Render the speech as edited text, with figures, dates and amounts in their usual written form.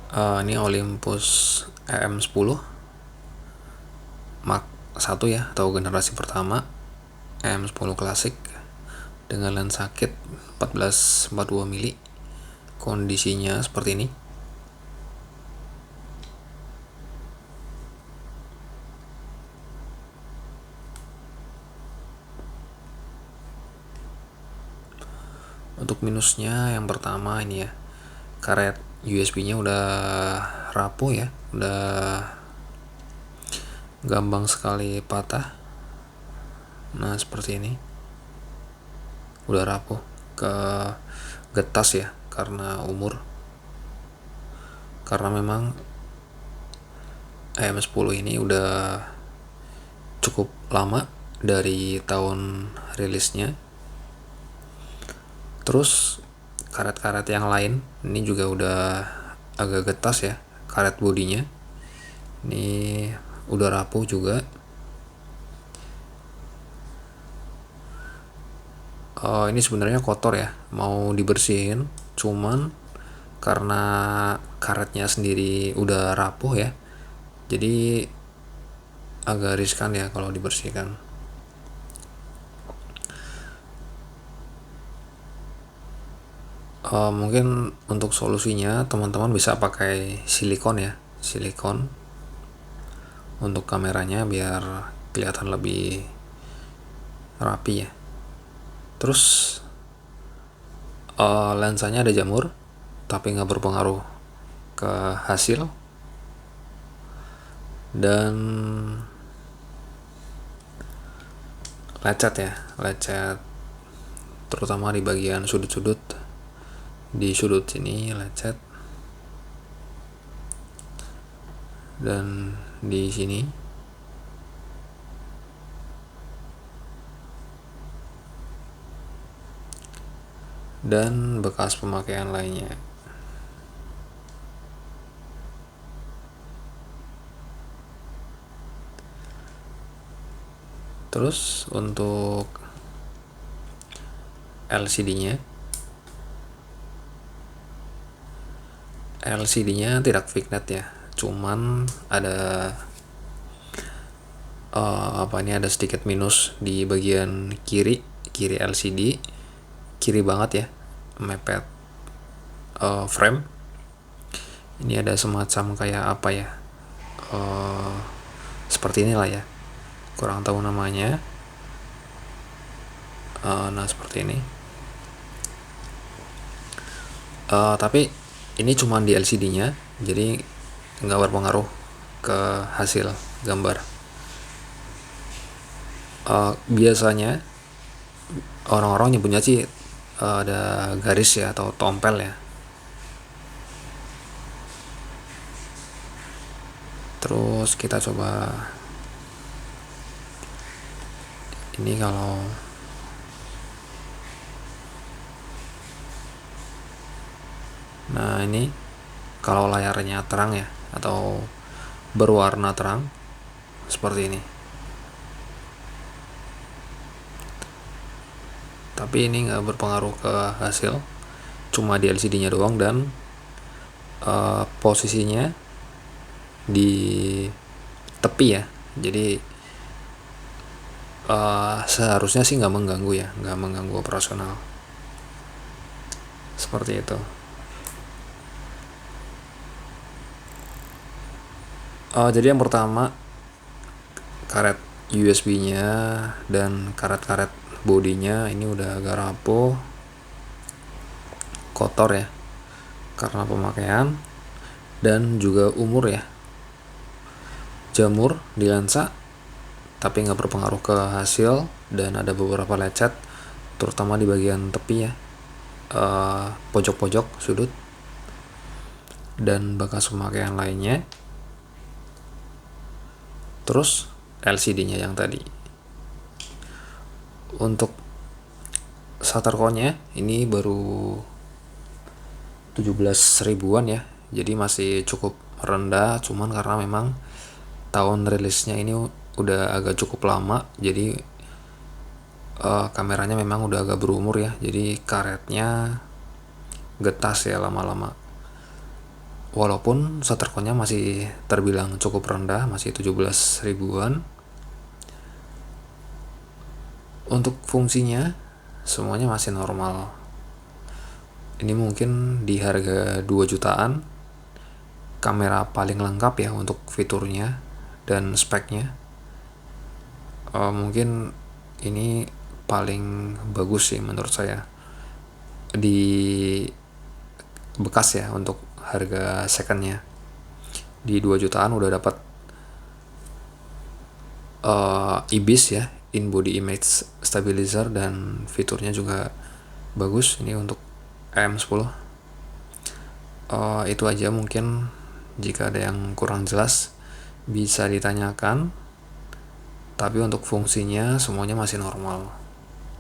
Ini Olympus EM10 Mark 1 ya, atau generasi pertama, EM10 klasik dengan lensa kit 14-42 mili. Kondisinya seperti ini. Untuk minusnya yang pertama ini ya, karet USB-nya udah rapuh ya, udah gampang sekali patah. Nah seperti ini, udah rapuh, ke getas ya karena umur. Karena memang EM10 ini udah cukup lama dari tahun rilisnya. Terus karet-karet yang lain ini juga udah agak getas ya, karet bodinya ini udah rapuh juga. Ini sebenarnya kotor ya, mau dibersihin, cuman karena karetnya sendiri udah rapuh ya, jadi agak riskan ya kalau dibersihkan. Mungkin untuk solusinya teman-teman bisa pakai silikon ya, silikon untuk kameranya biar kelihatan lebih rapi ya. Terus lensanya ada jamur tapi nggak berpengaruh ke hasil. Dan lecet ya, lecet terutama di bagian sudut-sudut, di sudut sini lecet, dan di sini. Dan bekas pemakaian lainnya. Terus untuk LCD-nya tidak fixed ya, cuman ada ada sedikit minus di bagian kiri LCD, kiri banget ya, mepet frame. Ini ada semacam kayak apa ya, seperti inilah ya, kurang tahu namanya. Nah seperti ini. Tapi ini cuma di LCD-nya, jadi nggak berpengaruh ke hasil gambar. Biasanya orang-orang nyebutnya sih ada garis ya atau tompel ya. Terus kita coba ini, kalau nah ini kalau layarnya terang ya atau berwarna terang seperti ini. Tapi ini nggak berpengaruh ke hasil, cuma di LCD-nya doang. Dan posisinya di tepi ya, jadi seharusnya sih nggak mengganggu ya, nggak mengganggu operasional, seperti itu. Jadi yang pertama, karet USB-nya dan karet-karet bodinya ini udah agak rapuh, kotor ya karena pemakaian, dan juga umur ya. Jamur di lensa tapi nggak berpengaruh ke hasil, dan ada beberapa lecet terutama di bagian tepi ya, pojok-pojok sudut, dan bekas pemakaian lainnya. Terus LCD-nya yang tadi. Untuk shutter count-nya ini baru 17 ribuan ya, jadi masih cukup rendah, cuman karena memang tahun rilisnya ini udah agak cukup lama, jadi kameranya memang udah agak berumur ya, jadi karetnya getas ya lama-lama. walaupun seterkonnya masih terbilang cukup rendah, masih 17 ribuan. Untuk fungsinya semuanya masih normal. Ini mungkin di harga 2 jutaan, kamera paling lengkap ya untuk fiturnya dan speknya. Mungkin ini paling bagus sih menurut saya di bekas ya, untuk harga secondnya. Di 2 jutaan udah dapat IBIS ya, in body image stabilizer, dan fiturnya juga bagus ini untuk M10. Itu aja, mungkin jika ada yang kurang jelas bisa ditanyakan, tapi untuk fungsinya semuanya masih normal.